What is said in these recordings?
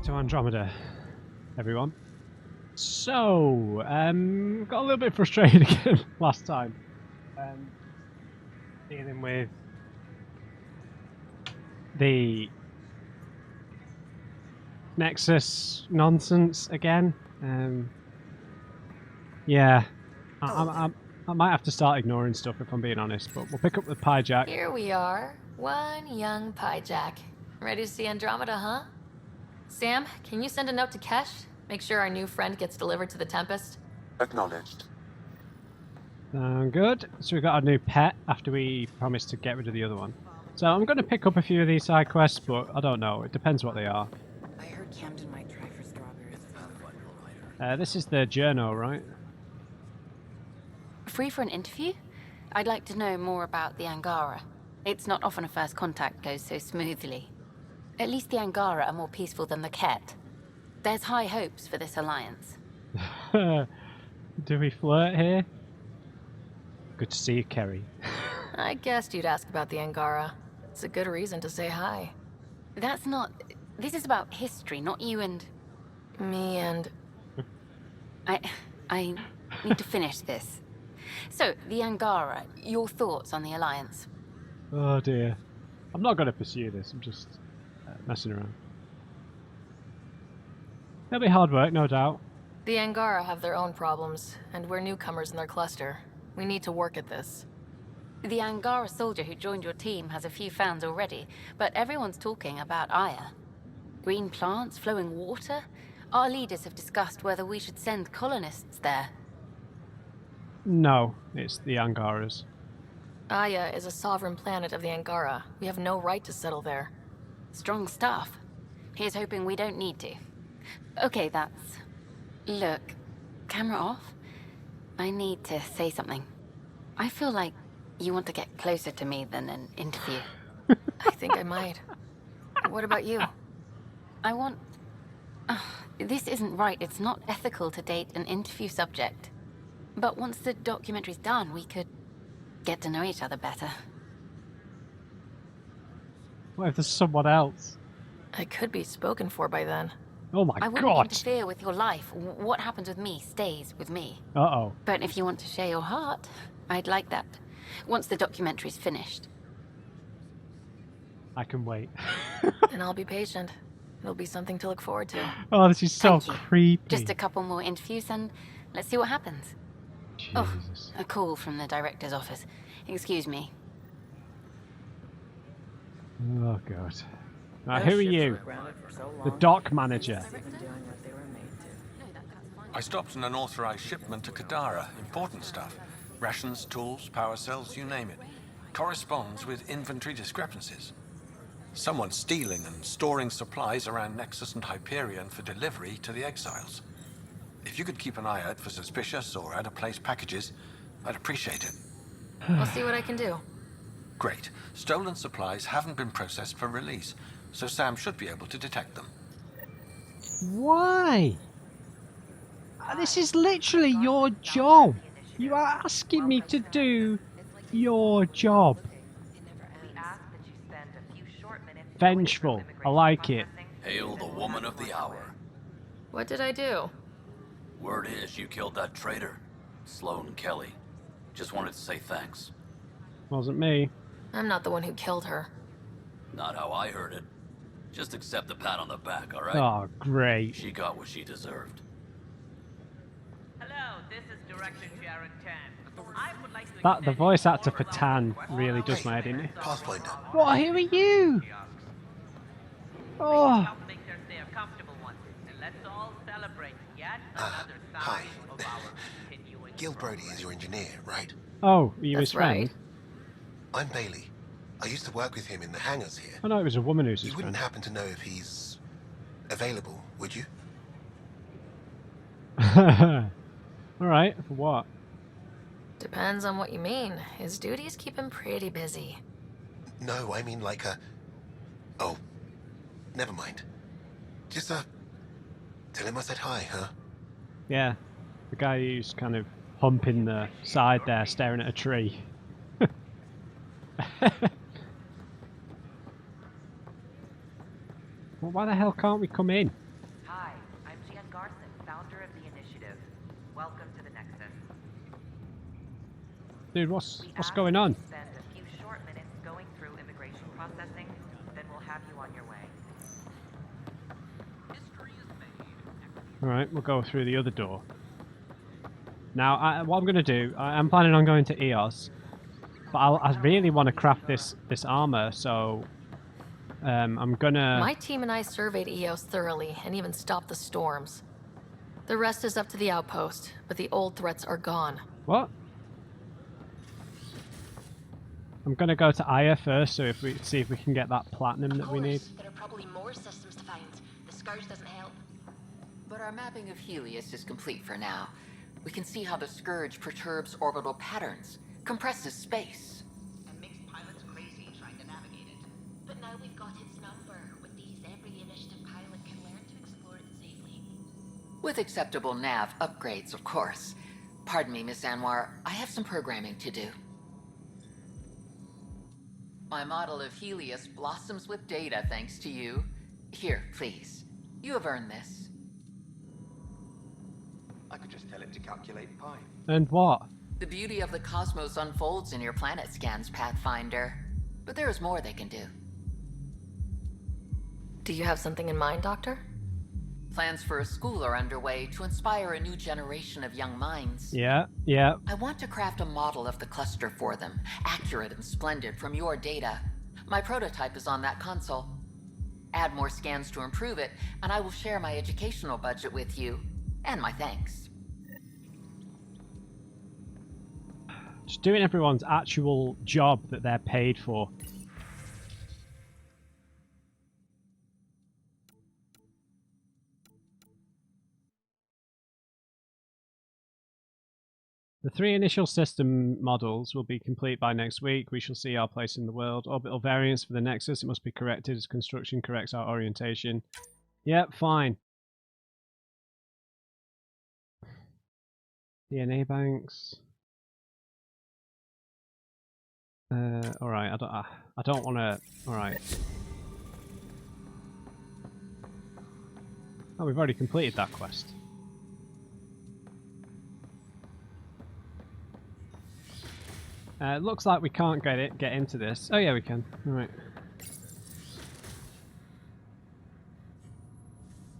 back to Andromeda, everyone. So, got a little bit frustrated again last time. Dealing with the Nexus nonsense again. Yeah, I might have to start ignoring stuff if I'm being honest, but we'll pick up the pie jack. Here we are, one young pie jack. Ready to see Andromeda, huh? Sam, can you send a note to Kesh? Make sure our new friend gets delivered to the Tempest. Acknowledged. Good. So we got our new pet after we promised to get rid of the other one. So I'm going to pick up a few of these side quests, but I don't know. It depends what they are. I heard Camden might try for strawberries. This is the journal, right? Free for an interview? I'd like to know more about the Angara. It's not often a first contact goes so smoothly. At least the Angara are more peaceful than the Ket. There's high hopes for this alliance. Do we flirt here? Good to see you, Kerry. I guessed you'd ask about the Angara. It's a good reason to say hi. That's not... This is about history, not you and... Me and... I need to finish this. So, the Angara, your thoughts on the alliance? Oh dear. I'm not going to pursue this. I'm just messing around. It'll be hard work, no doubt. The Angara have their own problems, and we're newcomers in their cluster. We need to work at this. The Angara soldier who joined your team has a few fans already, but everyone's talking about Aya. Green plants, flowing water? Our leaders have discussed whether we should send colonists there. No, it's the Angaras. Aya is a sovereign planet of the Angara. We have no right to settle there. Strong stuff. Here's hoping we don't need to. Okay, that's... Look, camera off. I need to say something. I feel like you want to get closer to me than an interview. I think I might. What about you? I want... this isn't right. It's not ethical to date an interview subject. But once the documentary's done, we could get to know each other better. What if there's someone else? I could be spoken for by then. Oh my I wouldn't god! interfere with your life. What happens with me stays with me. Uh-oh. But if you want to share your heart, I'd like that. Once the documentary's finished. I can wait. And I'll be patient. It'll be something to look forward to. Oh, this is so Thank you. creepy. Just a couple more interviews and let's see what happens. Jesus. Oh, a call from the director's office. Excuse me. Oh god. Now, who are you? The dock manager. I stopped an unauthorized shipment to Kadara. Important stuff. Rations, tools, power cells, you name it. Corresponds with inventory discrepancies. Someone's stealing and storing supplies around Nexus and Hyperion for delivery to the exiles. If you could keep an eye out for suspicious or out-of-place packages, I'd appreciate it. I'll see what I can do. Great. Stolen supplies haven't been processed for release, so Sam should be able to detect them. Why? This is literally your job. You are asking me to do your job. Vengeful. I like it. Hail the woman of the hour. What did I do? Word is you killed that traitor, Sloane Kelly. Just wanted to say thanks. Wasn't me. I'm not the one who killed her. Not how I heard it. Just accept the pat on the back, all right? Oh, great. She got what she deserved. Hello, this is Director Sharon Tan. I would like to That the voice actor for Tan really does my head in. Pathfinder. What? Who are you? Oh. help make their stay a comfortable one, and let's all celebrate yet another Hi. sign of our continuing Gil Brody is your engineer, right? Oh, are you his That's friend? right. I'm Bailey. I used to work with him in the hangars here. I know it was a woman who's his You wouldn't friend. happen to know if he's available, would you? Alright, for what? Depends on what you mean. His duties keep him pretty busy. No, I mean like a... Oh, never mind. Just, tell him I said hi, huh? Yeah, the guy who's kind of humping the side there, staring at a tree. Well, why the hell can't we come in? Welcome to the Nexus. Dude, what's We what's ask going that on? you spend a few short minutes going through immigration processing, then we'll have you on your way. Alright, we'll go through the other door. Now, what I'm going to do, I'm planning on going to EOS, but I really want to craft this armor, so I'm gonna... My team and I surveyed EOS thoroughly and even stopped the storms. The rest is up to the outpost, but the old threats are gone. What? I'm gonna go to Aya first, so if we see if we can get that platinum that we need. There are probably more systems to find. The Scourge doesn't help. But our mapping of Helios is complete for now. We can see how the Scourge perturbs orbital patterns, compresses space. And makes pilots crazy trying to navigate it. But now we've got its number. With these, every initiative pilot can learn to explore it safely. With acceptable nav upgrades, of course. Pardon me, Miss Anwar, I have some programming to do. My model of Helios blossoms with data thanks to you. Here, please. You have earned this. I could just tell it to calculate pi. And what? The beauty of the cosmos unfolds in your planet scans, Pathfinder. But there is more they can do. Do you have something in mind, Doctor? Plans for a school are underway to inspire a new generation of young minds. Yeah. I want to craft a model of the cluster for them, accurate and splendid from your data. My prototype is on that console. Add more scans to improve it, and I will share my educational budget with you, and my thanks. Just doing everyone's actual job that they're paid for. The 3 initial system models will be complete by next week. We shall see our place in the world. Orbital variance for the Nexus. It must be corrected as construction corrects our orientation. Yep, fine. DNA banks. Alright, I don't want to... Alright. Oh, we've already completed that quest. Looks like we can't get into this. Oh yeah, we can. Alright.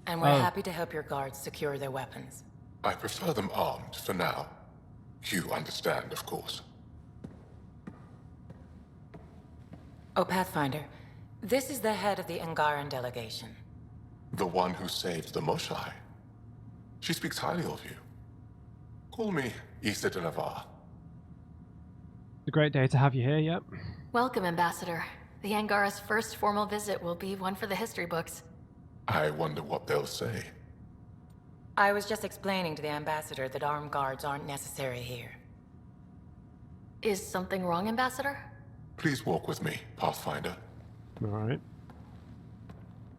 And we're happy to help your guards secure their weapons. I prefer them armed for now. You understand, of course. Oh, Pathfinder, this is the head of the Angaran delegation. The one who saved the Moshai. She speaks highly of you. Call me Issa de Navarre. It's a great day to have you here, yep. Welcome, Ambassador. The Angara's first formal visit will be one for the history books. I wonder what they'll say. I was just explaining to the Ambassador that armed guards aren't necessary here. Is something wrong, Ambassador? Please walk with me, Pathfinder. Alright.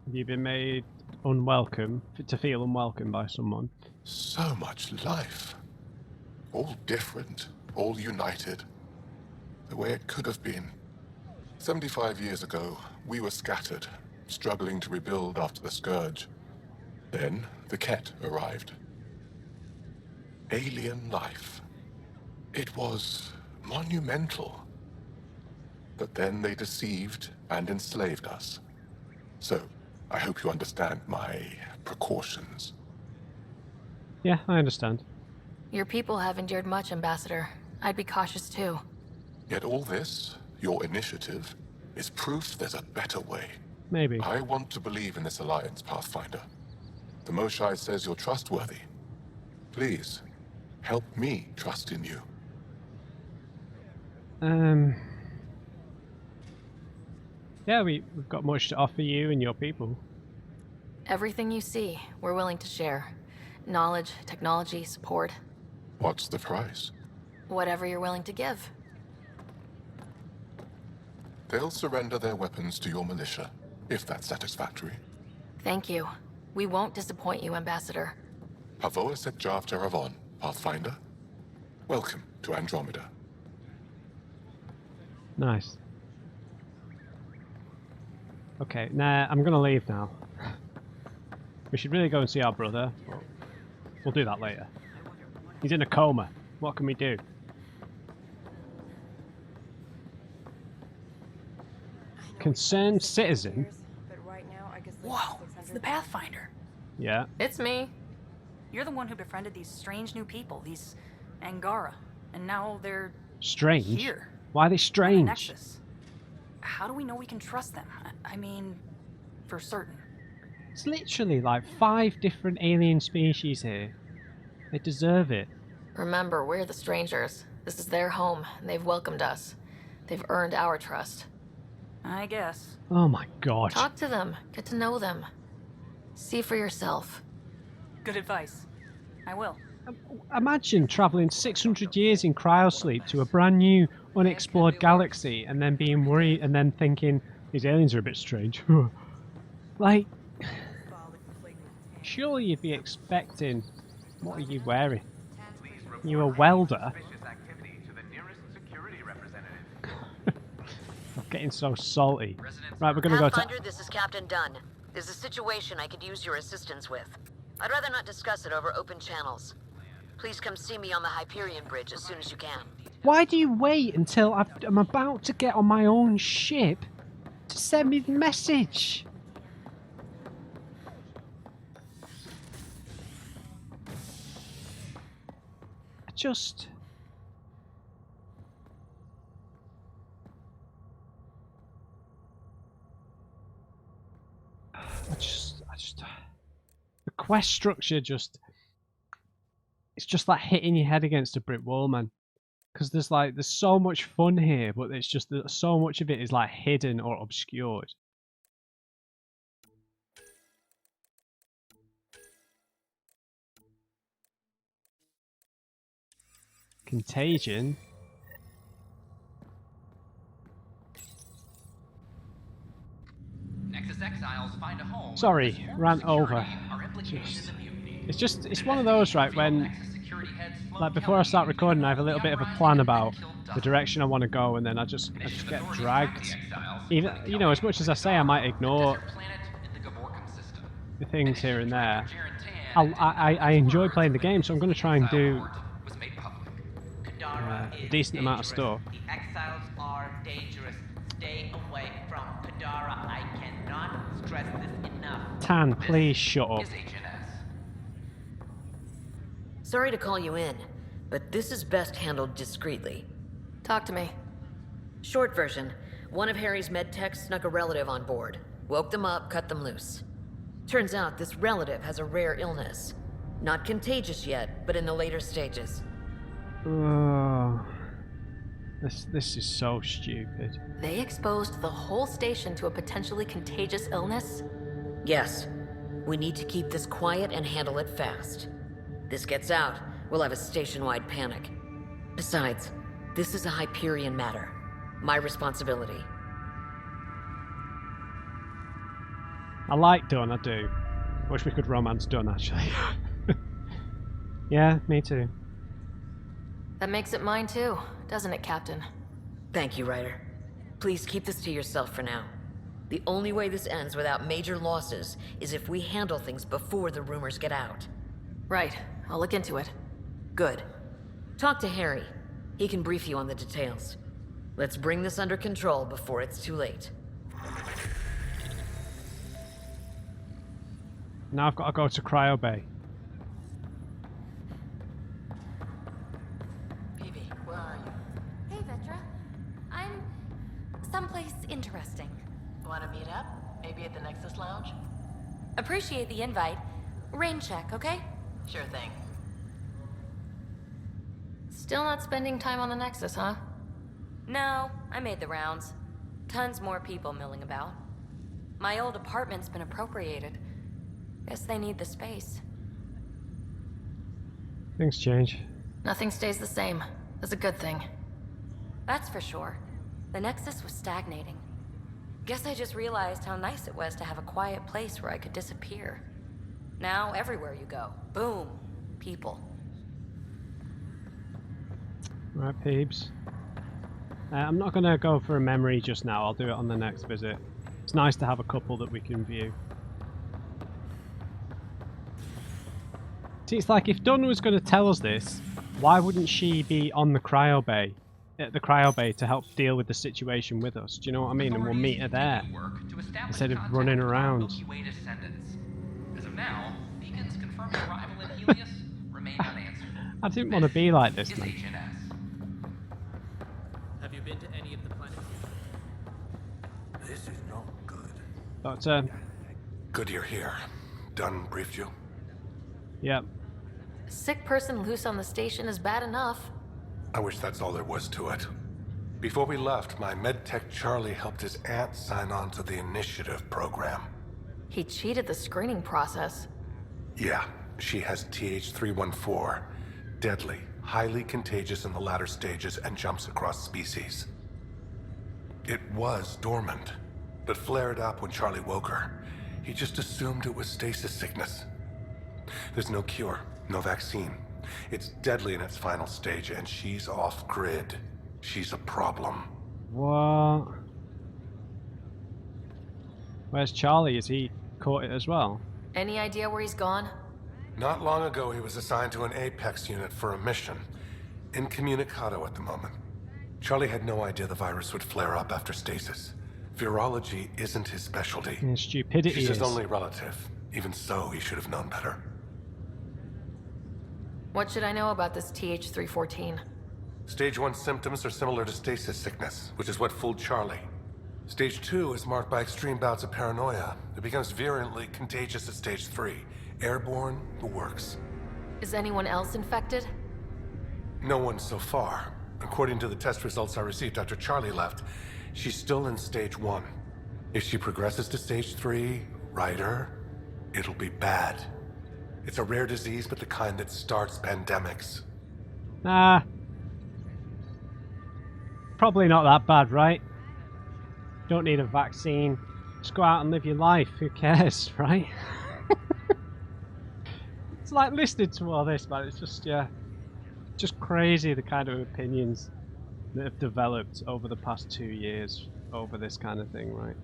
Have you been made unwelcome, to feel unwelcome by someone? So much life. All different, all united. The way it could have been. 75 years ago, we were scattered, struggling to rebuild after the Scourge. Then, the Ket arrived. Alien life. It was monumental. But then they deceived and enslaved us. So, I hope you understand my precautions. Yeah, I understand. Your people have endured much, Ambassador. I'd be cautious too. Yet all this, your initiative, is proof there's a better way. Maybe. I want to believe in this alliance, Pathfinder. The Moshai says you're trustworthy. Please, help me trust in you. Yeah, we've got much to offer you and your people. Everything you see, we're willing to share. Knowledge, technology, support. What's the price? Whatever you're willing to give. They'll surrender their weapons to your militia, if that's satisfactory. Thank you. We won't disappoint you, Ambassador. Havoa set Jav Teravon, Pathfinder. Welcome to Andromeda. Nice. Okay, nah, I'm gonna leave now. We should really go and see our brother, but we'll do that later. He's in a coma. What can we do? Concerned citizen? Whoa, it's the Pathfinder. Yeah. It's me. You're the one who befriended these strange new people, these Angara, and now they're strange. Here. Why are they strange? Nexus. How do we know we can trust them? I mean, for certain. It's literally like 5 different alien species here. They deserve it. Remember, we're the strangers. This is their home, and they've welcomed us. They've earned our trust. I guess. Oh my god. Talk to them. Get to know them. See for yourself. Good advice. I will. Imagine travelling 600 years in cryosleep to a brand new, unexplored galaxy and then being worried and then thinking, these aliens are a bit strange. Like, surely you'd be expecting, what are you wearing? You a welder? I'm getting so salty. Right, we're gonna go to... Pathfinder, this is Captain Dunn. There's a situation I could use your assistance with. I'd rather not discuss it over open channels. Please come see me on the Hyperion Bridge as soon as you can. Why do you wait until I'm about to get on my own ship to send me the message? The quest structure it's just like hitting your head against a brick wall, man. Because there's so much fun here, but it's just that so much of it is like hidden or obscured. Contagion. Nexus exiles find a home. Sorry, ran over. It's one of those, right, when, like, before I start recording, I have a little bit of a plan about the direction I want to go, and then I just get dragged. Even, you know, as much as I say I might ignore the things here and there, I enjoy playing the game, so I'm going to try and do a decent amount of stuff. The exiles are dangerous. Stay away from Kadara. I cannot stress this enough. Tan, please shut up. Sorry to call you in, but this is best handled discreetly. Talk to me. Short version, one of Harry's med techs snuck a relative on board. Woke them up, cut them loose. Turns out this relative has a rare illness. Not contagious yet, but in the later stages. Oh, this is so stupid. They exposed the whole station to a potentially contagious illness? Yes. We need to keep this quiet and handle it fast. This gets out, we'll have a station-wide panic. Besides, this is a Hyperion matter. My responsibility. I like Dunn, I do. Wish we could romance Dunn, actually. Yeah, me too. That makes it mine too, doesn't it, Captain? Thank you, Ryder. Please keep this to yourself for now. The only way this ends without major losses is if we handle things before the rumors get out. Right. I'll look into it. Good. Talk to Harry. He can brief you on the details. Let's bring this under control before it's too late. Now I've got to go to Cryo Bay. Phoebe, where are you? Hey, Vetra. I'm someplace interesting. Want to meet up? Maybe at the Nexus Lounge? Appreciate the invite. Rain check, okay? Sure thing. Still not spending time on the Nexus, huh? No, I made the rounds. Tons more people milling about. My old apartment's been appropriated. Guess they need the space. Things change. Nothing stays the same. That's a good thing. That's for sure. The Nexus was stagnating. Guess I just realized how nice it was to have a quiet place where I could disappear. Now, everywhere you go, boom, people. Right, peeps. I'm not going to go for a memory just now. I'll do it on the next visit. It's nice to have a couple that we can view. See, it's like if Dunn was going to tell us this, why wouldn't she be on the cryo bay, at the cryo bay, to help deal with the situation with us? Do you know what I mean? And we'll meet her there instead of running around. Milky Way descendants. As of now, beacons confirming arrival in Helios remain unanswered. I didn't want to be like this, man. Have you been to any of the planets? This is not good. Doctor. Good you're here. Dunn briefed you? Yep. Sick person loose on the station is bad enough. I wish that's all there was to it. Before we left, my medtech Charlie helped his aunt sign on to the initiative program. He cheated the screening process. Yeah, she has TH314. Deadly, highly contagious in the latter stages and jumps across species. It was dormant, but flared up when Charlie woke her. He just assumed it was stasis sickness. There's no cure, no vaccine. It's deadly in its final stage, and she's off-grid. She's a problem. What? Where's Charlie? Is he caught it as well? Any idea where he's gone? Not long ago, he was assigned to an Apex unit for a mission. Incommunicado at the moment. Charlie had no idea the virus would flare up after stasis. Virology isn't his specialty. And stupidity She's is. his only relative. Even so, he should have known better. What should I know about this TH314? Stage 1 symptoms are similar to stasis sickness, which is what fooled Charlie. Stage 2 is marked by extreme bouts of paranoia. It becomes virulently contagious at Stage 3. Airborne, the works. Is anyone else infected? No one so far. According to the test results I received after Charlie left, she's still in Stage 1. If she progresses to Stage 3, Ryder, it'll be bad. It's a rare disease, but the kind that starts pandemics. Nah. Probably not that bad, right? Don't need a vaccine. Just go out and live your life. Who cares, right? It's like listening to all this, man. It's just, yeah. Just crazy the kind of opinions that have developed over the past 2 years over this kind of thing, right?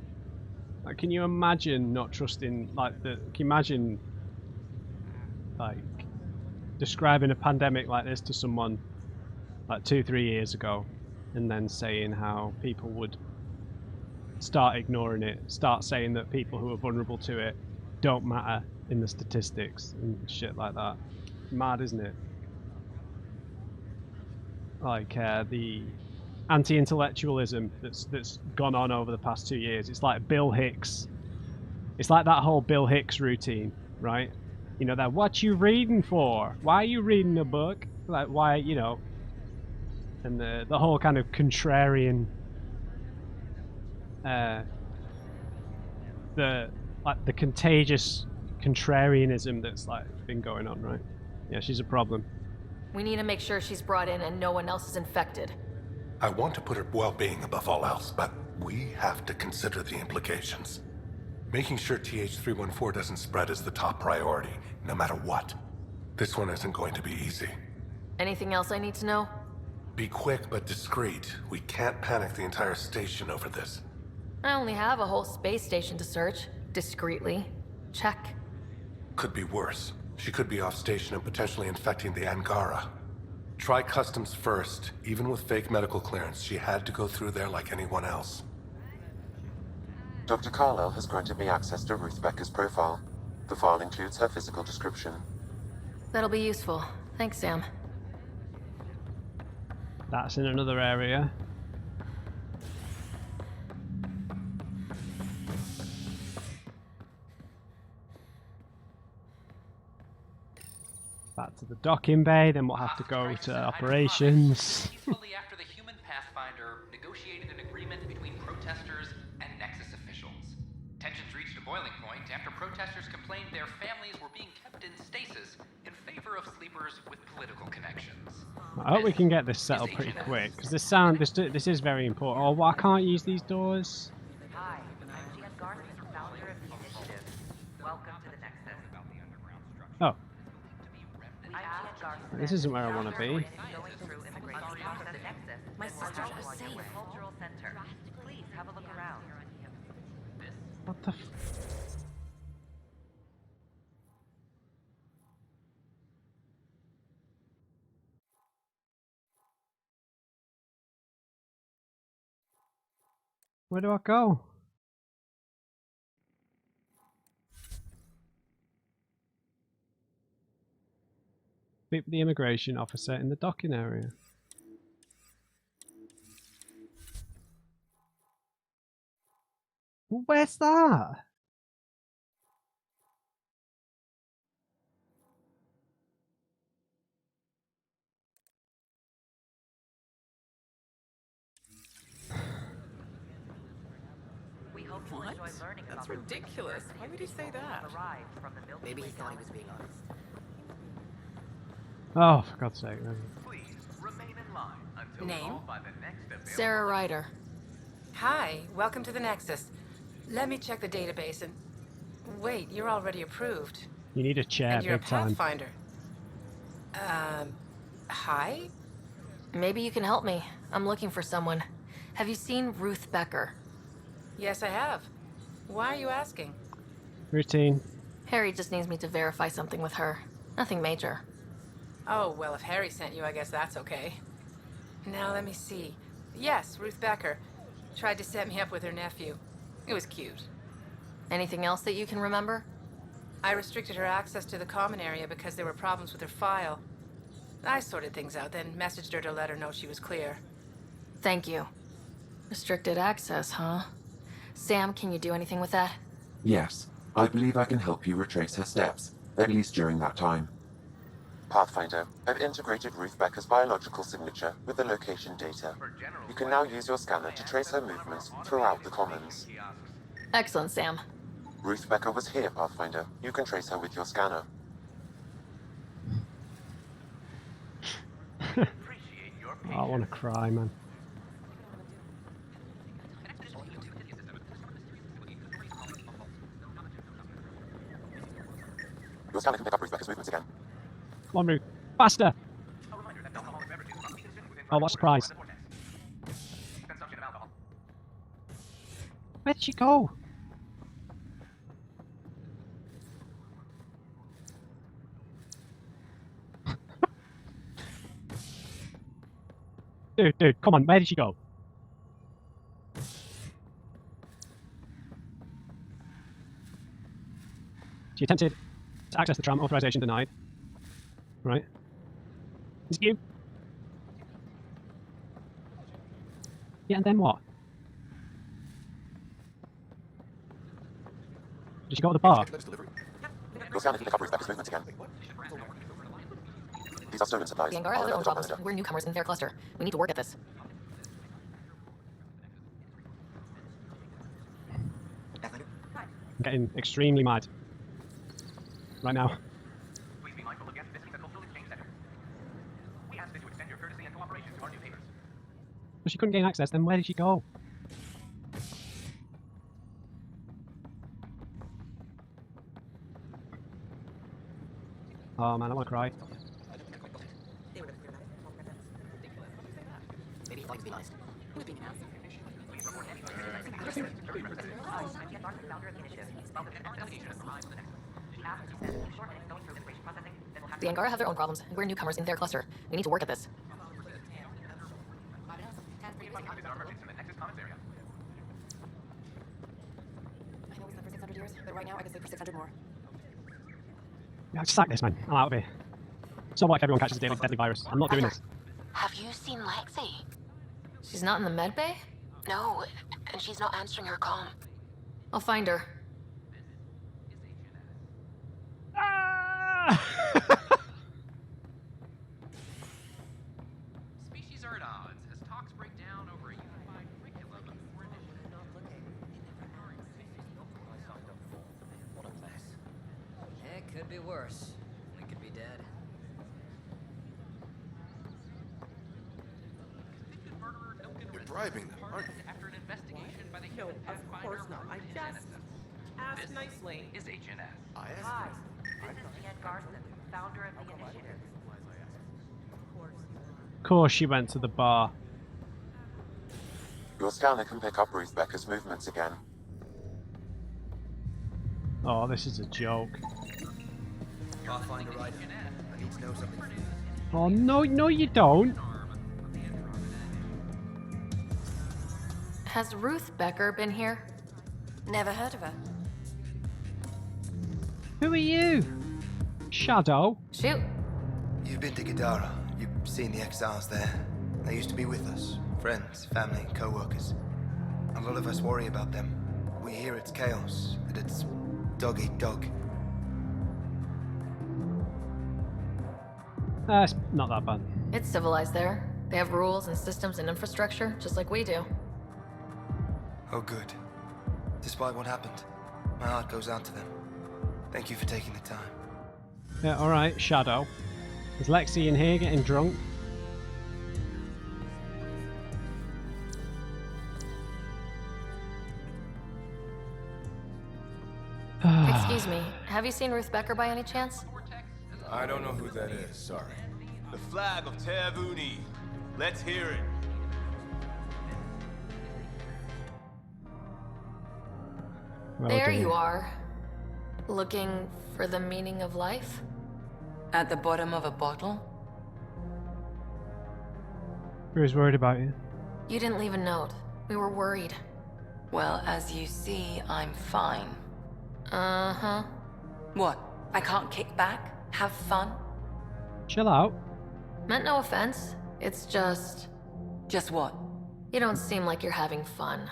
Like, can you imagine not trusting, like, can you imagine, like, describing a pandemic like this to someone, like, 2-3 years ago, and then saying how people would start ignoring it, start saying that people who are vulnerable to it don't matter in the statistics and shit like that. Mad, isn't it? Like the anti-intellectualism that's gone on over the past 2 years. It's like Bill Hicks. It's like that whole Bill Hicks routine, right? You know, that what you reading for? Why are you reading a book? Like, why, you know? And the whole kind of contrarian, the contagious contrarianism that's like been going on, right? Yeah, she's a problem. We need to make sure she's brought in and no one else is infected. I want to put her well-being above all else, but we have to consider the implications. Making sure TH314 doesn't spread is the top priority, no matter what. This one isn't going to be easy. Anything else I need to know? Be quick but discreet. We can't panic the entire station over this. I only have a whole space station to search. Discreetly. Check. Could be worse. She could be off station and potentially infecting the Angara. Try customs first. Even with fake medical clearance, she had to go through there like anyone else. Dr. Carlyle has granted me access to Ruth Becker's profile. The file includes her physical description. That'll be useful. Thanks, Sam. That's in another area. Back to the docking bay, then we'll have to go to operations. Peacefully after the human Pathfinder negotiated an agreement between protesters and Nexus officials. Tensions reached a boiling point after protesters complained their families were being kept in stasis in favor of sleepers with political connections. I hope we can get this set up pretty quick, because this is very important. Oh, I can't use these doors. Hi, I'm Jan Garth, founder of the initiative. Welcome to the Nexus. Oh. I'm Jan Garth. This isn't where I want to be. Going through immigration process Nexus. My sisters are safe. Cultural center. Please have a look around. What the Where do I go? Speak with the immigration officer in the docking area. Where's that? We hope you'll enjoy learning about the ridiculous. Why would he say that? from the Milky Maybe he Way thought he was being honest. Oh, for God's sake. Please remain in line until Name? called by the next available. Sarah Ryder. Hi, welcome to the Nexus. Let me check the database and... Wait, you're already approved. You need a chair, And you're a big time. Pathfinder. Hi? Maybe you can help me. I'm looking for someone. Have you seen Ruth Becker? Yes, I have. Why are you asking? Routine. Harry just needs me to verify something with her. Nothing major. Oh, well, if Harry sent you, I guess that's okay. Now, let me see. Yes, Ruth Becker. Tried to set me up with her nephew. It was cute. Anything else that you can remember? I restricted her access to the common area because there were problems with her file. I sorted things out, then messaged her to let her know she was clear. Thank you. Restricted access, huh? Sam, can you do anything with that? Yes, I believe I can help you retrace her steps, at least during that time. Pathfinder, I've integrated Ruth Becker's biological signature with the location data. You can now use your scanner to trace her movements throughout the commons. Excellent, Sam. Ruth Becker was here, Pathfinder. You can trace her with your scanner. Oh, I want to cry, man. Your scanner can pick up Ruth Becker's movements again. Come on, Ruth. Faster! Oh, what a surprise. Where did she go? Dude, come on, where did she go? She attempted to access the tram, authorization denied. Right. Is it you? Yeah, and then what? Did she go to the bar? Your scanner can pick up Ruth Becker's movements again. These are stolen supplies. The Angara has I'll their own alert problems. Andromeda. We're newcomers in their cluster. We need to work at this. I'm getting extremely mad. Right now. Please be mindful of guests visiting the Cultural Exchange Center. We ask that you extend your courtesy and cooperation to our new neighbors. But she couldn't gain access, then where did she go? Oh man, I want to cry. Maybe he thought he was being honest. He was being an ass. The Angara have their own problems. We're newcomers in their cluster. We need to work at this. I know we sent for 600 years, but right now I could sleep for 600 more. Yeah, sack this, man. I'm out of here. So what if everyone catches a deadly virus? I'm not doing this. Have you seen Lexi? She's not in the med bay? No, and she's not answering her comm. I'll find her. Species are at odds as talks break down over a unified curriculum for initiative. What a mess. It could be worse. We could be dead. You're bribing them, aren't you? After an investigation by the No, human of Pathfinder course not. I just asked This nicely. is HNS. I asked. Hi, this is Jen Garson, founder of the initiative. Of course she went to the bar. Your scanner can pick up Ruth Becker's movements again. Oh, this is a joke. Pathfinder Ryder. I need to know something. Oh, no, you don't. Has Ruth Becker been here? Never heard of her. Who are you? Shadow? Shoot. You've been to Kadara. You've seen the exiles there. They used to be with us. Friends, family, co-workers. A lot of us worry about them. We hear it's chaos, that it's dog eat dog. It's not that bad. It's civilized there. They have rules and systems and infrastructure, just like we do. Oh, good. Despite what happened, my heart goes out to them. Thank you for taking the time. Yeah, alright, Shadow. Is Lexi in here getting drunk? Excuse me, have you seen Ruth Becker by any chance? I don't know who that is, sorry. The flag of Tevuni. Let's hear it. There you are. Looking for the meaning of life? At the bottom of a bottle? Who's worried about you? You didn't leave a note. We were worried. Well, as you see, I'm fine. Uh-huh. What? I can't kick back? Have fun? Chill out. Meant no offense. It's just... Just what? You don't seem like you're having fun.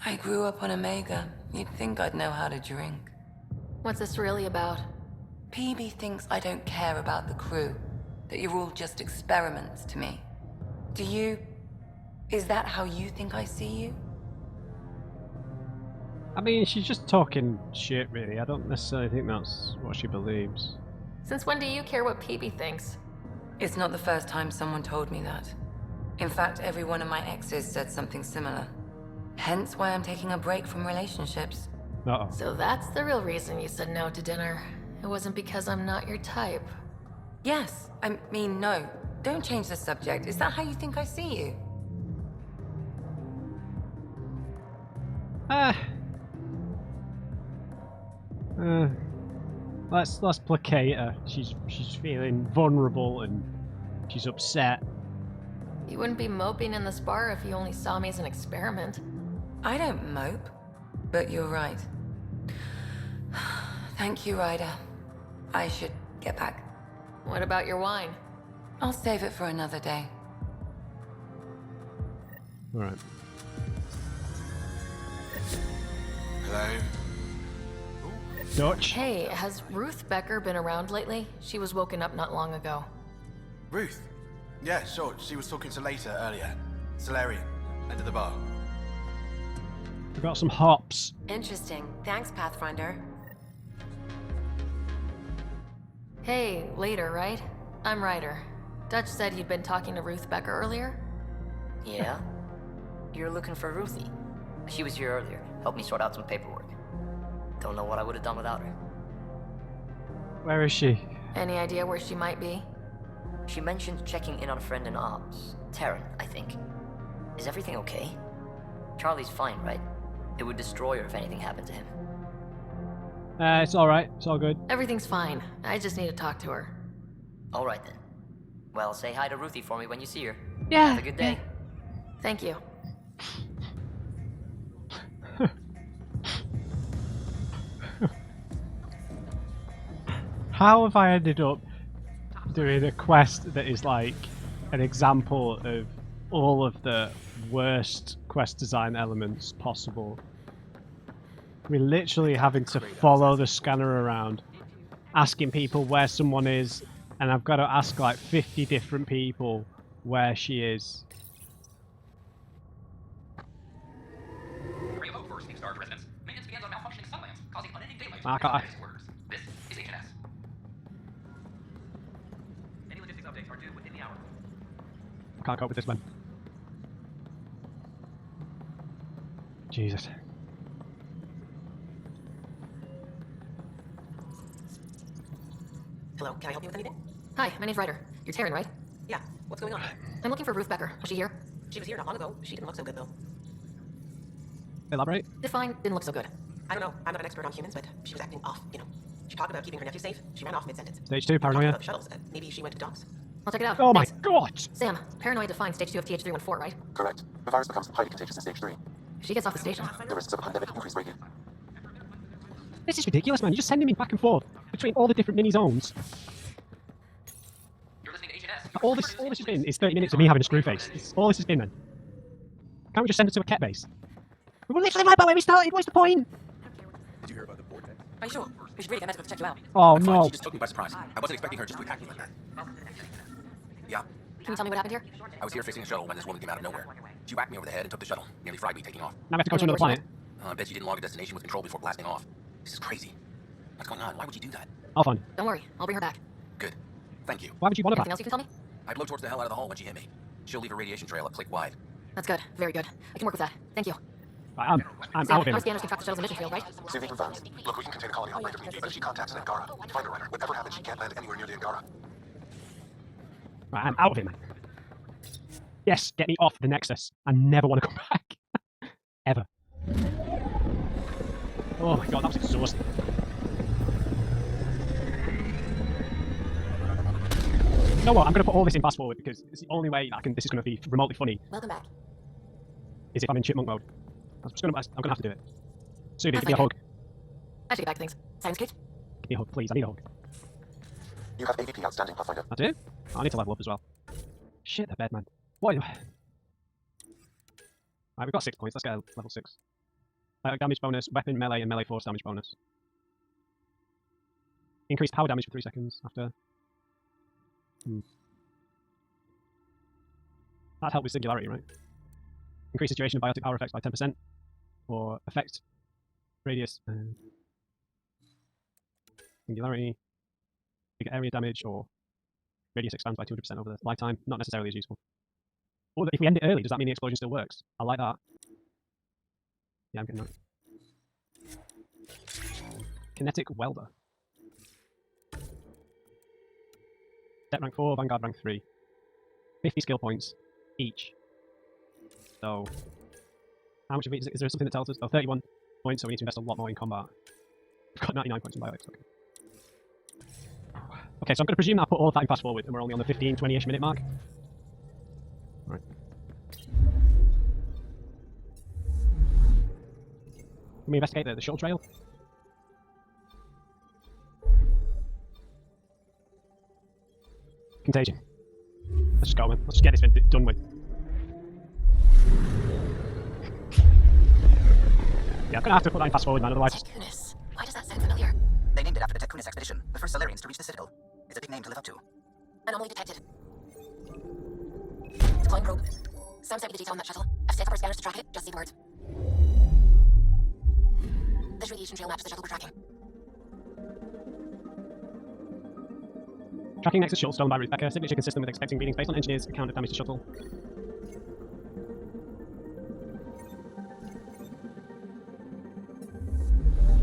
I grew up on Omega. You'd think I'd know how to drink. What's this really about? PB thinks I don't care about the crew. That you're all just experiments to me. Do you... Is that how you think I see you? I mean, she's just talking shit, really. I don't necessarily think that's what she believes. Since when do you care what PB thinks? It's not the first time someone told me that. In fact, every one of my exes said something similar. Hence why I'm taking a break from relationships. Uh-oh. So that's the real reason you said no to dinner. It wasn't because I'm not your type. Yes. I mean, no. Don't change the subject. Is that how you think I see you? Let's placate her. She's feeling vulnerable and she's upset. You wouldn't be moping in this bar if you only saw me as an experiment. I don't mope, but you're right. Thank you, Ryder. I should get back. What about your wine? I'll save it for another day. Alright. Hello? Dutch? Hey, has Ruth Becker been around lately? She was woken up not long ago. Ruth? Yeah, sure. She was talking to Later earlier. Solarian. End of the bar. We've got some hops. Interesting. Thanks, Pathfinder. Hey, Later, right? I'm Ryder. Dutch said you'd been talking to Ruth Becker earlier? Yeah? You're looking for Ruthie. She was here earlier. Helped me sort out some paperwork. Don't know what I would have done without her. Where is she? Any idea where she might be? She mentioned checking in on a friend in ops. Taryn, I think. Is everything okay? Charlie's fine, right? It would destroy her if anything happened to him. It's alright. It's all good. Everything's fine. I just need to talk to her. Alright then. Well, say hi to Ruthie for me when you see her. Yeah. Have a good day. Thank you. How have I ended up doing a quest that is like an example of all of the worst quest design elements possible? We're literally having to follow the scanner around, asking people where someone is, and I've got to ask like 50 different people where she is. Okay. This is HNS. Any logistics updates are due within the hour. I can't cope with this, man. Jesus. Hello, can I help you with anything? Hi, my name's Ryder. You're Taryn, right? Yeah, what's going on? I'm looking for Ruth Becker. Was she here? She was here not long ago. She didn't look so good, though. Elaborate? Define didn't look so good. I don't know. I'm not an expert on humans, but she was acting off, you know. She talked about keeping her nephew safe. She ran off mid-sentence. Stage 2, paranoia. About the shuttles. Maybe she went to the docks. I'll check it out. Oh my Thanks. god! Sam, paranoid defined stage 2 of TH314, right? Correct. The virus becomes highly contagious in stage 3. If she gets off the station. The risks of a pandemic increase greatly. This is ridiculous, man. You're just sending me back and forth between all the different mini zones. You're listening to H&S. All this has been is 30 minutes of me having a screw face. It's all this has been, man. Can't we just send it to a ket base? We were literally right by where we started. What's the point? Did you hear about the board thing? Are you sure? We should really get medical to check you out. Oh I'm fine, no. She just took me by surprise. I wasn't expecting her just to attack me like that. Yeah. Can you tell me what happened here? I was here fixing a shuttle when this woman came out of nowhere. She whacked me over the head and took the shuttle. Nearly fried me taking off. Now we have to go to another planet. I bet she didn't log a destination with control before blasting off. This is crazy. What's going on? Why would you do that? All fun. Don't worry, I'll bring her back. Good. Thank you. Why would you want to Anything else you can tell me? I blow towards the hell out of the hull when she hit me. She'll leave a radiation trail a click wide. That's good. Very good. I can work with that. Thank you. I'm Sam, out of our here. scanners can track the shuttle's emission field, right? CV confirms. Look, we can contain a colony outbreak if need be, but if she contacts an Angara, find her runner. Whatever happens, she can't land anywhere near the Angara. Right, I'm out of here, man. Yes, get me off the Nexus. I never want to come back. Ever. Oh my god, that was exhausting. You know what? I'm going to put all this in fast forward because it's the only way I can. This is going to be remotely funny. Welcome back. Is if I'm in chipmunk mode. I'm going to have to do it. Sudi, give me a hug. I should get back to things. Sounds good. Give me a hug, please. I need a hug. You have AVP outstanding, Pathfinder. I do? I need to level up as well. Shit, the bed, man. What? Right, we've got 6 points. Let's get a level 6. Damage bonus, weapon, melee, and melee force damage bonus. Increased power damage for 3 seconds after. That'd help with singularity, right? Increases duration of biotic power effects by 10%. Or effect radius. Singularity. Bigger area damage, or radius expands by 200% over the lifetime. Not necessarily as useful. Or if we end it early, does that mean the explosion still works? I like that. Yeah, I'm getting that. Kinetic welder. Depth rank 4, Vanguard rank 3. 50 skill points each. So, how much of it is there something that tells us? Oh, 31 points, so we need to invest a lot more in combat. We've got 99 points in biotics, okay. Okay, so I'm going to presume that I put all of that in fast forward, and we're only on the 15, 20-ish minute mark. Right. Can we investigate the shuttle trail? Contagion. Let's just go, man. Let's just get this bit done with. Yeah, I'm gonna have to put that in fast forward, man, otherwise. Goodness, why does that sound familiar? They named it after the Tekunis expedition, the first Solarians to reach the Citadel. It's a big name to live up to. Anomaly detected. Deploying probe. Sam sent me the detail on that shuttle. I've set up our scanners to track it. Just see words. This radiation trail matches the shuttle we're tracking. Tracking Nexus shuttle stolen by Rebecca. Signature consistent with expecting readings based on engineers' account of damage to shuttle.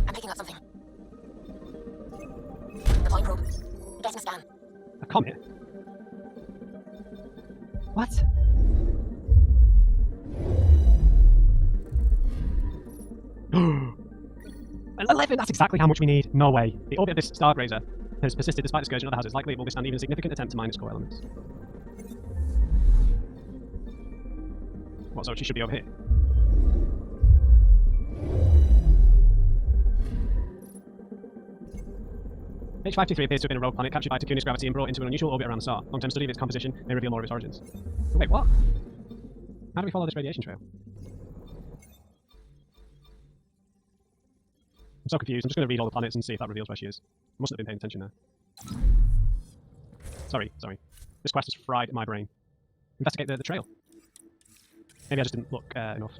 I'm picking up something. Deploying probe. Getting a scan. A comet? What? $11, that's exactly how much we need. No way. The orbit of this star grazer has persisted despite the scourge and other hazards. Likely it will withstand even a significant attempt to mine its core elements. What, so she should be over here? H523 appears to have been a rogue planet captured by Tekunis gravity and brought into an unusual orbit around the star. Long-term study of its composition may reveal more of its origins. Wait, what? How do we follow this radiation trail? I'm so confused. I'm just going to read all the planets and see if that reveals where she is. I mustn't have been paying attention there. Sorry. This quest has fried my brain. Investigate the trail. Maybe I just didn't look enough.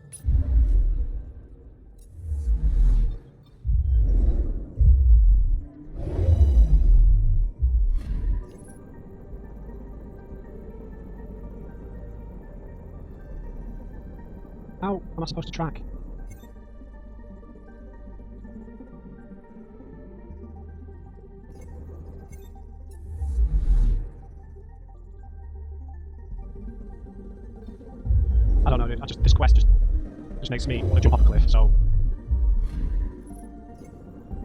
How am I supposed to track? I don't know, dude. This quest just makes me want to jump off a cliff, so...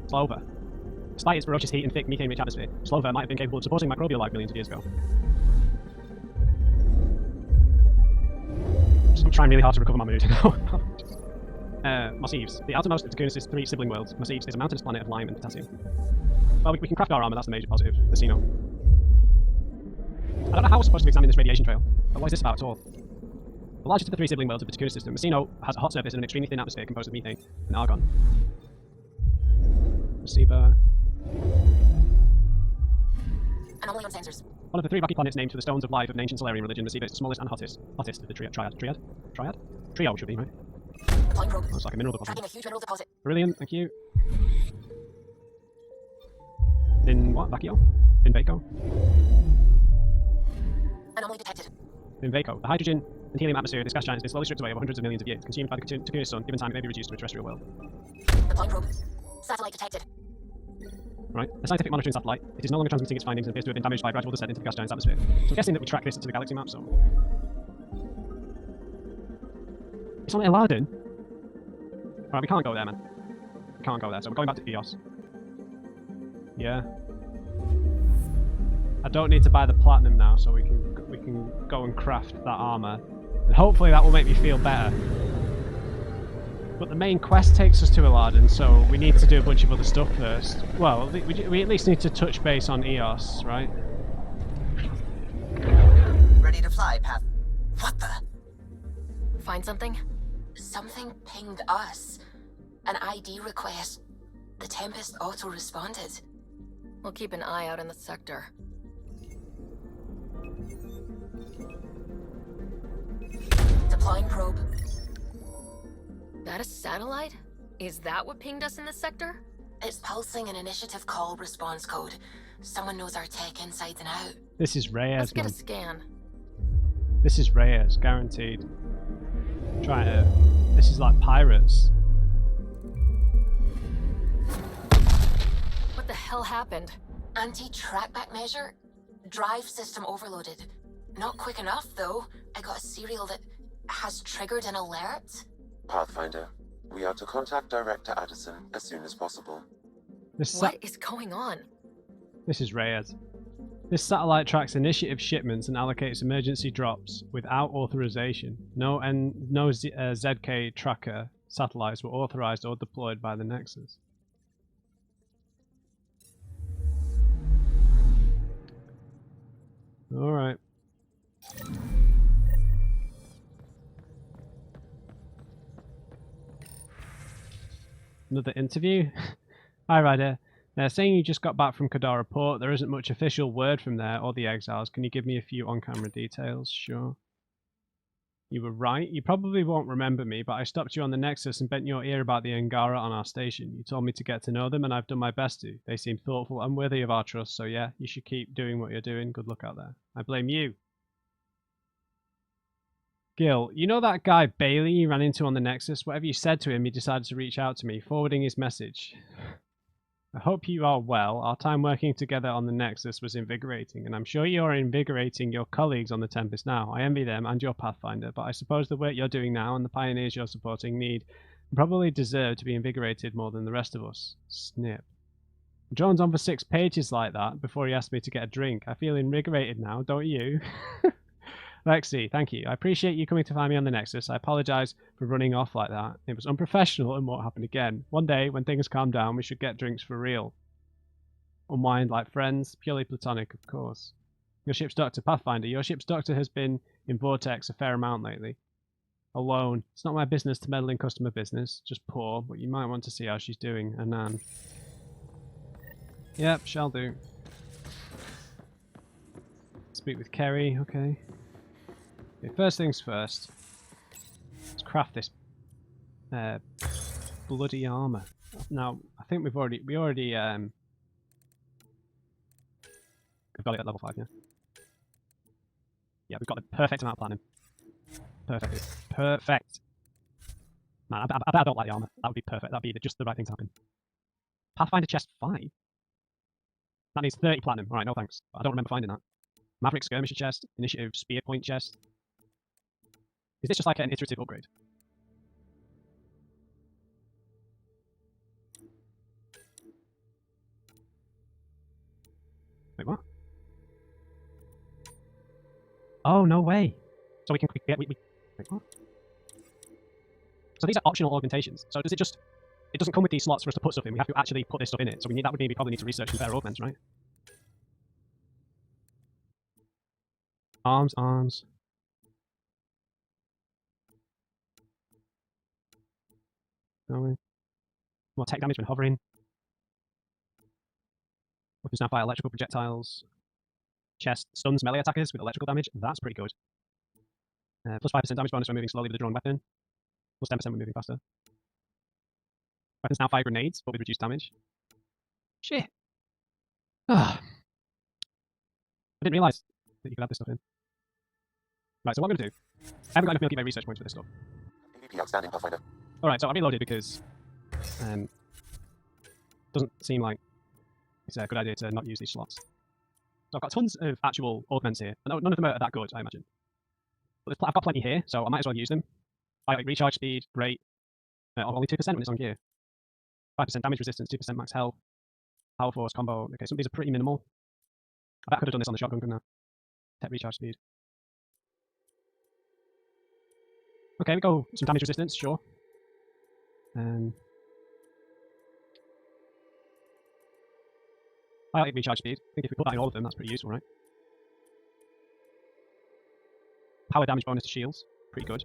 Slover. Despite its ferocious heat and thick methane-rich atmosphere, Slover might have been capable of supporting microbial life millions of years ago. I'm trying really hard to recover my mood now. Massives. The outermost of Takunis' 3 sibling worlds, Massives, is a mountainous planet of lime and potassium. Well, we can craft our armor, that's the major positive. Casino. I don't know how we're supposed to examine this radiation trail, but what is this about at all? The largest of the 3 sibling worlds of the Takunis system, Messino has a hot surface and an extremely thin atmosphere composed of methane and argon. Receiver. Anomaly on sensors. One of the 3 rocky planets named for the stones of life of an ancient Solarian religion, Messiva is the smallest and hottest. Hottest of the triad? Trio should be, right? Deploying probe. Oh, it's like a mineral deposit. Tracking a huge mineral deposit. Brilliant, thank you. In what? Vacchio? In Vaco? Anomaly detected. In Vaco. The hydrogen and helium atmosphere of this gas giant has been slowly stripped away over hundreds of millions of years, consumed by the Takunis sun. Given time, it may be reduced to a terrestrial world. Deploying probe. Satellite detected. Right. A scientific monitoring satellite. It is no longer transmitting its findings and appears to have been damaged by a gradual descent into the gas giant's atmosphere. So I'm guessing that we track this to the galaxy map, so... It's on Eladin? Alright, we can't go there, man. We can't go there, so we're going back to Eos. Yeah. I don't need to buy the platinum now, so we can go and craft that armor. And hopefully that will make me feel better. But the main quest takes us to Eladin, so we need to do a bunch of other stuff first. Well, we at least need to touch base on Eos, right? Ready to fly, Path. What the? Find something? Something pinged us. An ID request. The Tempest auto-responded. We'll keep an eye out in the sector. Deploying probe. That a satellite? Is that what pinged us in this sector? It's pulsing an initiative call response code. Someone knows our tech inside and out. This is Reyes, Let's get man. a scan. This is Reyes, guaranteed. Try to... This is like pirates. What the hell happened? Anti-trackback measure? Drive system overloaded. Not quick enough, though. I got a serial that has triggered an alert. Pathfinder, we are to contact Director Addison as soon as possible. What is going on? This is Reyes. This satellite tracks initiative shipments and allocates emergency drops without authorization. No ZK tracker satellites were authorized or deployed by the Nexus. Alright. Another interview? Hi, Ryder. Saying you just got back from Kadara Port, there isn't much official word from there or the exiles. Can you give me a few on-camera details? Sure. You were right. You probably won't remember me, but I stopped you on the Nexus and bent your ear about the Angara on our station. You told me to get to know them, and I've done my best to. They seem thoughtful and worthy of our trust, so yeah, you should keep doing what you're doing. Good luck out there. I blame you. Gil, you know that guy Bailey you ran into on the Nexus? Whatever you said to him, he decided to reach out to me, forwarding his message. I hope you are well. Our time working together on the Nexus was invigorating, and I'm sure you're invigorating your colleagues on the Tempest now. I envy them and your Pathfinder, but I suppose the work you're doing now and the pioneers you're supporting need and probably deserve to be invigorated more than the rest of us. Snip. Jones on for 6 pages like that before he asked me to get a drink. I feel invigorated now, don't you? Lexi, thank you. I appreciate you coming to find me on the Nexus. I apologise for running off like that. It was unprofessional and won't happen again. One day, when things calm down, we should get drinks for real. Unwind like friends, purely platonic, of course. Your ship's doctor, Pathfinder. Your ship's doctor has been in Vortex a fair amount lately. Alone. It's not my business to meddle in customer business. Just poor, but you might want to see how she's doing. Anan. Yep, shall do. Speak with Kerry, okay. Okay, first things first. Let's craft this bloody armor. Now, I think we've already got it at level 5, yeah. Yeah, we've got the perfect amount of platinum. Perfect. Perfect. Man, I bet I don't like the armor. That would be perfect. That'd be just the right thing to happen. Pathfinder chest 5. That needs 30 platinum. Alright, no thanks. I don't remember finding that. Maverick skirmisher chest, initiative spear point chest. Is this just like an iterative upgrade? Wait, what? Oh, no way. So we can get... Wait, Wait, what? So these are optional augmentations. So does it just... It doesn't come with these slots for us to put stuff in. We have to actually put this stuff in it. So that would mean we probably need to research some better augments, right? Arms. No. More tech damage when hovering. Weapons now fire electrical projectiles. Chest stuns melee attackers with electrical damage. That's pretty good. Plus 5% damage bonus when moving slowly with a drawn weapon. Plus 10% when moving faster. Weapons now fire grenades, but with reduced damage. Shit. I didn't realise that you could add this stuff in. Right, so what I'm going to do... I haven't got enough Milky Way research points for this stuff. AVP outstanding, Pathfinder. Alright, so I reloaded because... doesn't seem like it's a good idea to not use these slots. So I've got tons of actual augments here. None of them are that good, I imagine. But I've got plenty here, so I might as well use them. Like recharge speed, great. Only 2% when it's on gear. 5% damage resistance, 2% max health. Power force, combo. Okay, some of these are pretty minimal. I bet I could have done this on the shotgun, couldn't I? Tech recharge speed. Okay, we go some damage resistance, sure. I like recharge speed. I think if we put that in all of them, that's pretty useful, right? Power damage bonus to shields. Pretty good.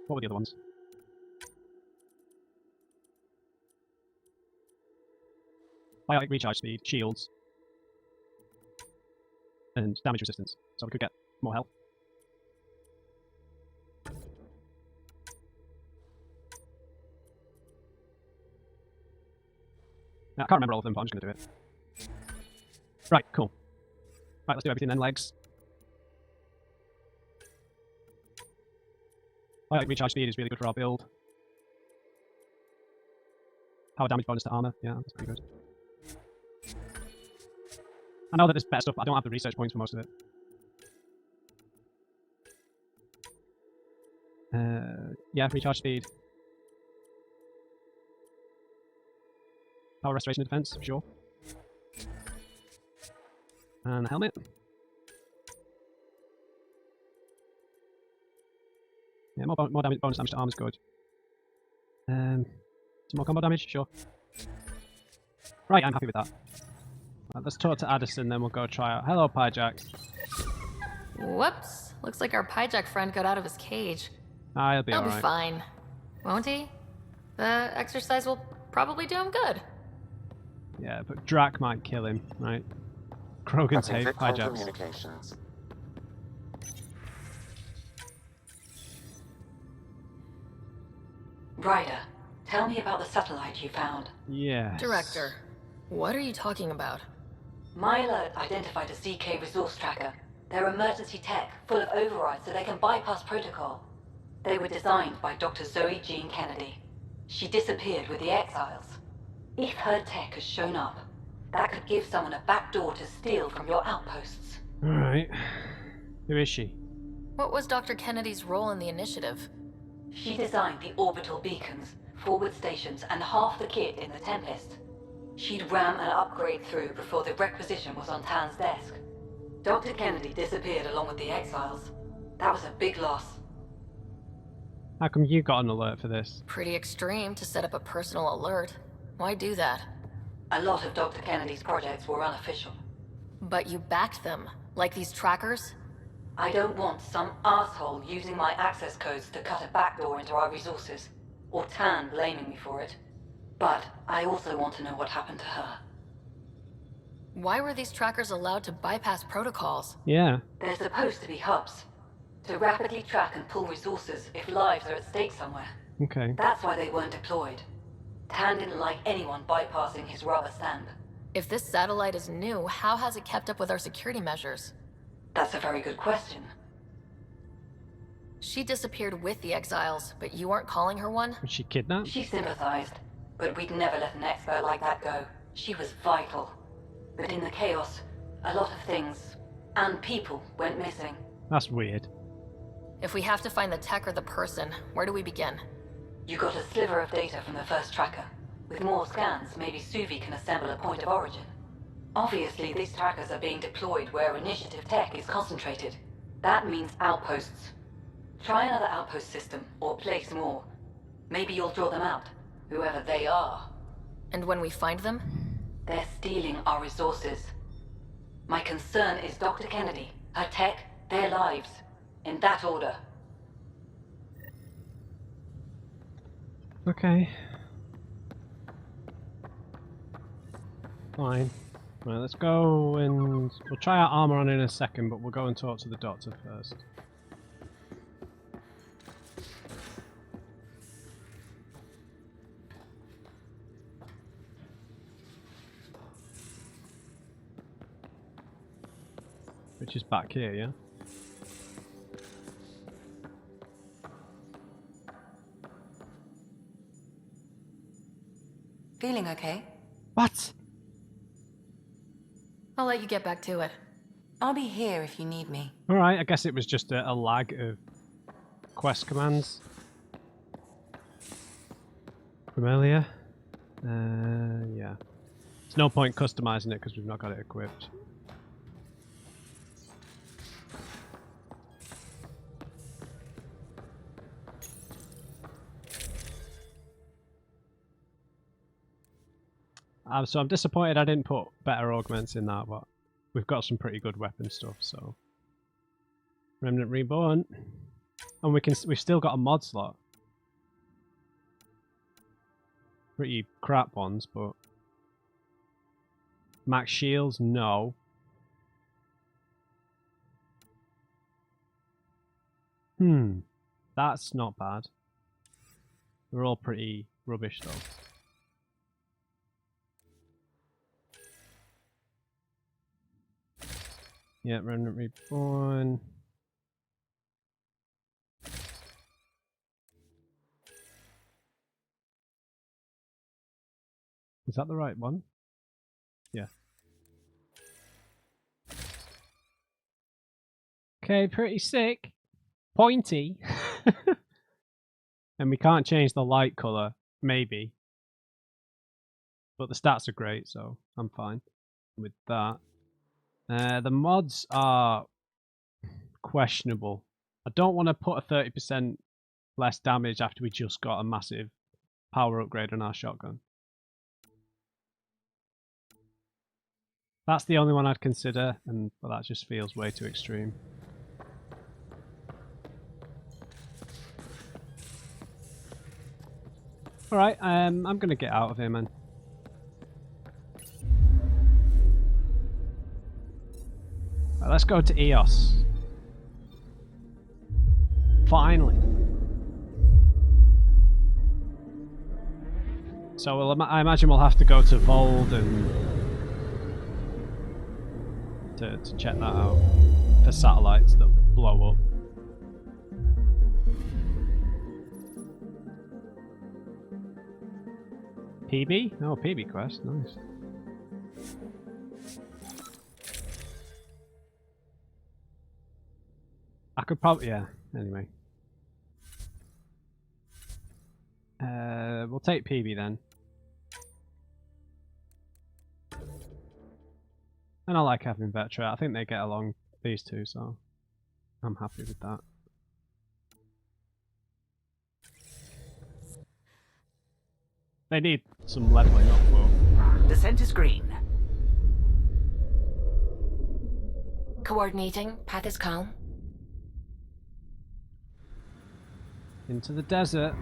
What were the other ones? I like recharge speed, shields, and damage resistance. So we could get more health. I can't remember all of them, but I'm just going to do it. Right, cool. Right, let's do everything then. Legs. I like recharge speed is really good for our build. Power damage bonus to armor. Yeah, that's pretty good. I know that there's better stuff, but I don't have the research points for most of it. Yeah, recharge speed. Power restoration and defense, sure. And the helmet. Yeah, more damage, bonus damage to armor is good. Some more combo damage, sure. Right, I'm happy with that. Right, let's talk to Addison, then we'll go try out. Hello, Pyjack. Whoops. Looks like our Pyjack friend got out of his cage. He'll be He'll alright. be fine. Won't he? The exercise will probably do him good. Yeah, but Drac might kill him, right? Krogan's hate Pyjacks. Communications. Ryder, tell me about the satellite you found. Yeah. Director, what are you talking about? My alert identified a ZK resource tracker. They're emergency tech, full of overrides so they can bypass protocol. They were designed by Dr. Zoe Jean Kennedy. She disappeared with the Exiles. If her tech has shown up, that could give someone a backdoor to steal from your outposts. Alright. Who is she? What was Dr. Kennedy's role in the initiative? She designed the orbital beacons, forward stations, and half the kit in the Tempest. She'd ram an upgrade through before the requisition was on Tan's desk. Dr. Kennedy disappeared along with the Exiles. That was a big loss. How come you got an alert for this? Pretty extreme to set up a personal alert. Why do that? A lot of Dr. Kennedy's projects were unofficial. But you backed them, like these trackers? I don't want some asshole using my access codes to cut a backdoor into our resources, or Tan blaming me for it. But I also want to know what happened to her. Why were these trackers allowed to bypass protocols? Yeah. They're supposed to be hubs, to rapidly track and pull resources if lives are at stake somewhere. Okay. That's why they weren't deployed. Tan didn't like anyone bypassing his rubber stamp. If this satellite is new, how has it kept up with our security measures? That's a very good question. She disappeared with the Exiles, but you weren't calling her one? Was she kidnapped? She sympathized, but we'd never let an expert like that go. She was vital. But in the chaos, a lot of things, and people, went missing. That's weird. If we have to find the tech or the person, where do we begin? You got a sliver of data from the first tracker. With more scans, maybe Suvi can assemble a point of origin. Obviously, these trackers are being deployed where initiative tech is concentrated. That means outposts. Try another outpost system, or place more. Maybe you'll draw them out, whoever they are. And when we find them? They're stealing our resources. My concern is Dr. Kennedy, her tech, their lives. In that order. Okay. Fine. Right, let's go and we'll try our armor on in a second, but we'll go and talk to the doctor first. Which is back here, yeah? Feeling okay? What? I'll let you get back to it. I'll be here if you need me. Alright, I guess it was just a lag of quest commands from earlier. Yeah. There's no point customizing it because we've not got it equipped. So I'm disappointed I didn't put better augments in that, but we've got some pretty good weapon stuff, so. Remnant Reborn. And we've still got a mod slot. Pretty crap ones, but max shields, no. That's not bad. They're all pretty rubbish though. Yeah, Remnant Reborn. Is that the right one? Yeah. Okay, pretty sick. Pointy. And we can't change the light colour, maybe. But the stats are great, so I'm fine with that. The mods are questionable. I don't want to put a 30% less damage after we just got a massive power upgrade on our shotgun. That's the only one I'd consider, and well, that just feels way too extreme. Alright, I'm gonna get out of here, man. Right, let's go to EOS. Finally. So I imagine we'll have to go to Vold and to check that out for satellites that blow up. PB? Oh, PB quest, nice. I could probably, yeah, anyway. We'll take PB then. And I like having Vetra. I think they get along, these two, so I'm happy with that. They need some leveling up, but... Descent is green. Coordinating. Path is calm. Into the desert.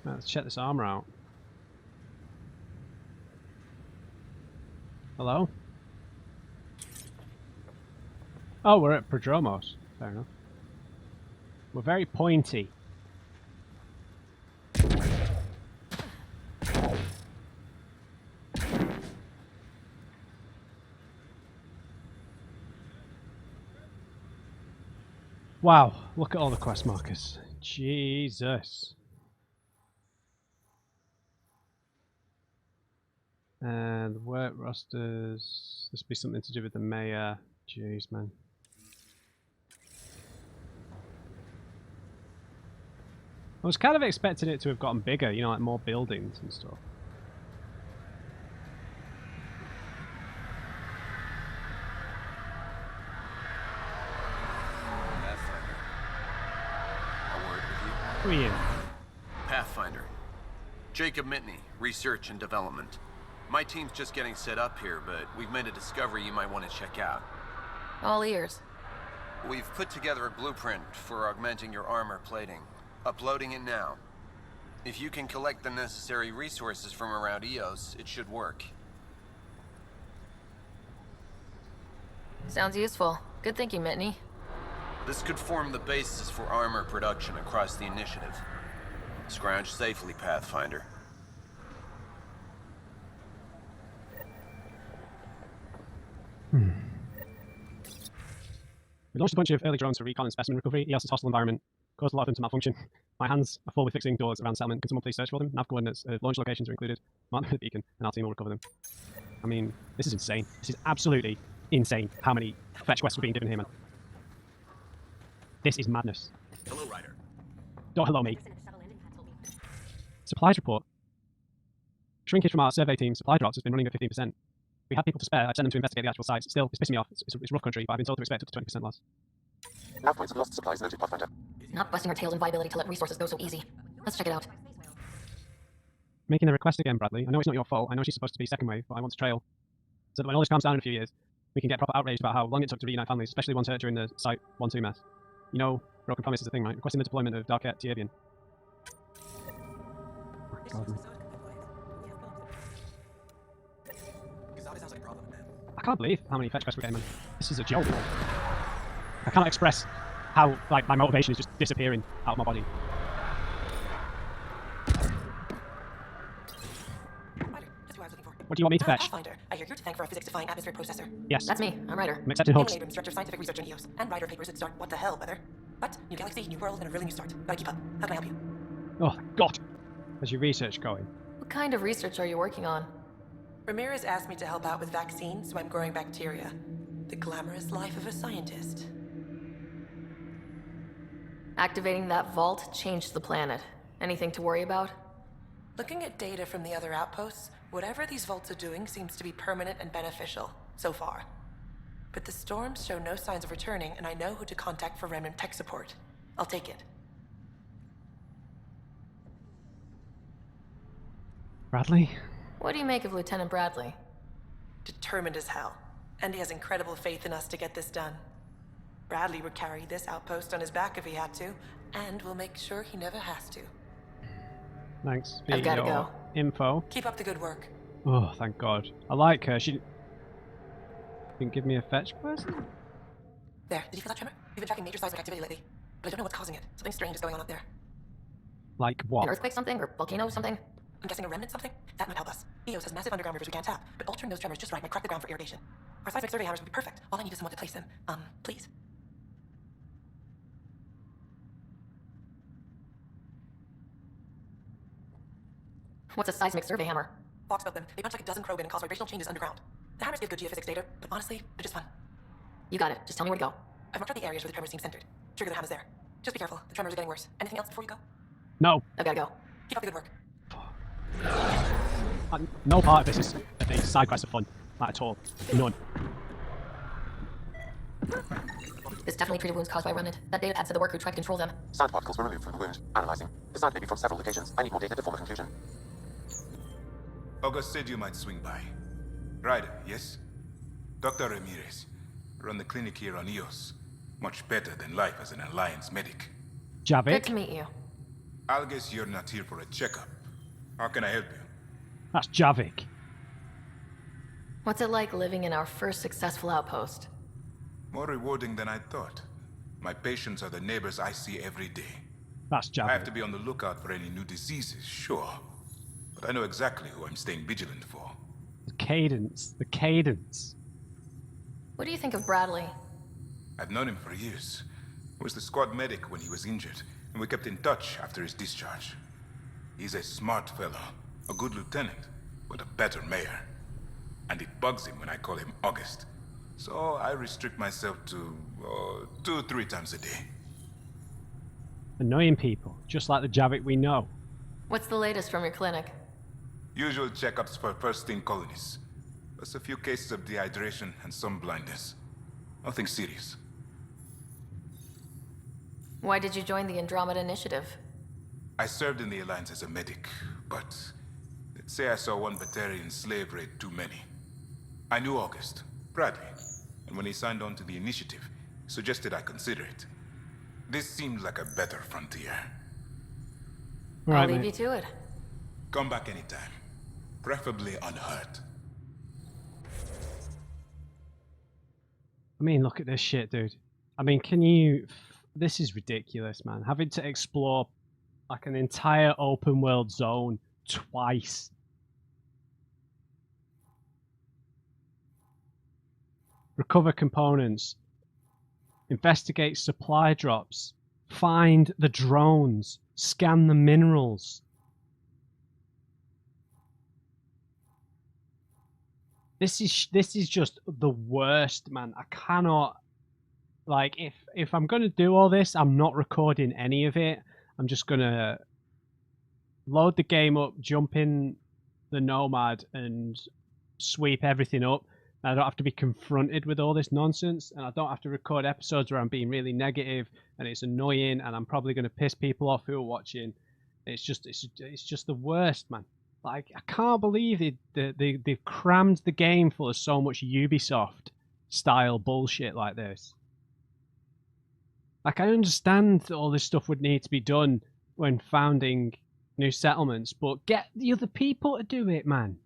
Let's check this armor out. Hello? Oh, we're at Prodromos. Fair enough. We're very pointy. Wow, look at all the quest markers. Jesus. And the work rosters. This would be something to do with the mayor. Jeez, man. I was kind of expecting it to have gotten bigger, you know, like more buildings and stuff. Pathfinder. A word with you? Who are you? Pathfinder. Jacob Mitney, Research and Development. My team's just getting set up here, but we've made a discovery you might want to check out. All ears. We've put together a blueprint for augmenting your armor plating. Uploading it now. If you can collect the necessary resources from around EOS, it should work. Sounds useful. Good thinking, Mitney. This could form the basis for armor production across the initiative. Scrounge safely, Pathfinder. We launched a bunch of early drones for recon and specimen recovery. EOS's hostile environment caused a lot of them to malfunction. My hands are full with fixing doors around settlement. Can someone please search for them? Nav coordinates, launch locations are included. Mark them with a beacon, and our team will recover them. I mean, this is insane. This is absolutely insane how many fetch quests were being given here, man. This is madness. Hello, Ryder. Don't hello me. Supplies report. Shrinkage from our survey team supply drops has been running at 15%. We had people to spare. I've sent them to investigate the actual sites. Still, it's pissing me off. It's rough country, but I've been told to expect up to 20% loss. Nav points of lost supplies noted, Pathfinder. Not busting our tails in viability to let resources go so easy. Let's check it out. Making the request again, Bradley. I know it's not your fault. I know she's supposed to be second wave, but I want to trail. So that when all this calms down in a few years, we can get proper outraged about how long it took to reunite families, especially ones hurt during the Site 1-2 mess. You know, broken promise is a thing, right? Requesting the deployment of Darket to Avian. Oh, God, I can't believe how many fetch quests we're getting, man. This is a joke. I cannot express how, like, my motivation is just disappearing out of my body. What do you want me to fetch? Pathfinder, I hear you're to thank for a physics-defying atmosphere processor. Yes. That's me. I'm Ryder. I'm accepting hugs. Abrams, Director of Scientific Research in EOS, and Ryder papers at start. What the hell, weather? But new galaxy, new world, and a really new start. Gotta keep up. How can I help you? Oh, God. How's your research going? What kind of research are you working on? Ramirez asked me to help out with vaccines, so I'm growing bacteria. The glamorous life of a scientist. Activating that vault changed the planet. Anything to worry about? Looking at data from the other outposts, whatever these vaults are doing seems to be permanent and beneficial, so far. But the storms show no signs of returning, and I know who to contact for remnant tech support. I'll take it. Bradley? What do you make of Lieutenant Bradley? Determined as hell. And he has incredible faith in us to get this done. Bradley would carry this outpost on his back if he had to, and we'll make sure he never has to. Thanks for I've gotta your go. info. Keep up the good work. Oh, thank God. I like her. She didn't give me a fetch quest? There, did you feel that tremor? We've been tracking major seismic activity lately, but I don't know what's causing it. Something strange is going on up there. Like what? An earthquake something? Or volcano something? I'm guessing a remnant something? That might help us. EOS has massive underground rivers we can't tap, but altering those tremors just right might crack the ground for irrigation. Our seismic survey hammers would be perfect. All I need is someone to place them. Please. What's a seismic survey hammer? Fox built them. They punch like a dozen probing and cause vibrational changes underground. The hammers give good geophysics data, but honestly, they're just fun. You got it. Just tell me where to go. I've marked out the areas where the tremors seem centered. Trigger the hammers there. Just be careful. The tremors are getting worse. Anything else before you go? No. I've gotta go. Keep up the good work. No part of this is a side quest of fun. Not at all. None. This definitely treated wounds caused by remnant. That data pad said the worker tried to control them. Sand particles were removed from the wound. Analyzing. The sand may be from several locations. I need more data to form a conclusion. August said you might swing by. Ryder, yes? Dr. Ramirez. Run the clinic here on EOS. Much better than life as an Alliance medic. Javik? Good to meet you. I'll guess you're not here for a checkup. How can I help you? That's Javik. What's it like living in our first successful outpost? More rewarding than I thought. My patients are the neighbors I see every day. That's Javik. I have to be on the lookout for any new diseases, sure. But I know exactly who I'm staying vigilant for. The cadence. The cadence. What do you think of Bradley? I've known him for years. He was the squad medic when he was injured, and we kept in touch after his discharge. He's a smart fellow, a good lieutenant, but a better mayor. And it bugs him when I call him August. So I restrict myself to 2-3 times a day. Annoying people, just like the Javik we know. What's the latest from your clinic? Usual checkups for first-in colonies. Plus a few cases of dehydration and some blindness. Nothing serious. Why did you join the Andromeda Initiative? I served in the Alliance as a medic, but let's say I saw one Batarian slave raid too many. I knew August, Bradley, and when he signed on to the initiative, suggested I consider it. This seemed like a better frontier. I'll leave you to it. Come back anytime. Preferably unhurt. I mean, look at this shit, dude. I mean, can you... This is ridiculous, man. Having to explore like an entire open world zone twice. Recover components. Investigate supply drops. Find the drones. Scan the minerals. This is just the worst, man. I cannot, like, if I'm gonna do all this, I'm not recording any of it. I'm just gonna load the game up, jump in the Nomad, and sweep everything up. I don't have to be confronted with all this nonsense, and I don't have to record episodes where I'm being really negative and it's annoying, and I'm probably gonna piss people off who are watching. It's just the worst, man. Like, I can't believe they've crammed the game full of so much Ubisoft style bullshit like this. Like, I understand that all this stuff would need to be done when founding new settlements, but get the other people to do it, man.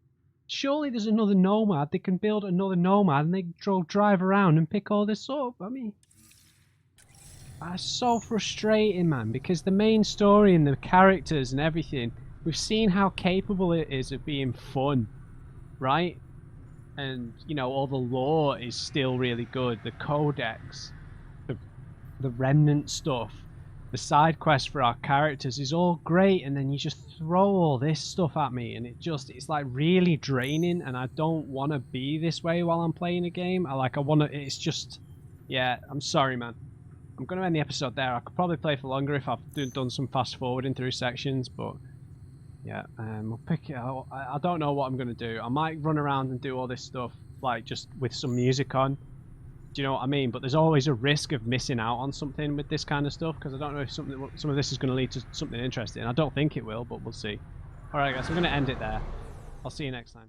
Surely there's another Nomad. They can build another Nomad and they drive around and pick all this up. I mean, that's so frustrating, man, because the main story and the characters and everything, we've seen how capable it is of being fun, right? And, you know, all the lore is still really good. The codex, the remnant stuff, the side quest for our characters is all great, and then you just throw all this stuff at me, and it's like really draining, and I don't want to be this way while I'm playing a game. It's just, yeah, I'm sorry, man. I'm going to end the episode there. I could probably play for longer if I've done some fast forwarding through sections, but yeah, we'll pick it out. I don't know what I'm going to do. I might run around and do all this stuff, like, just with some music on. Do you know what I mean? But there's always a risk of missing out on something with this kind of stuff, because I don't know if some of this is going to lead to something interesting. I don't think it will, but we'll see. Alright guys, I'm going to end it there. I'll see you next time.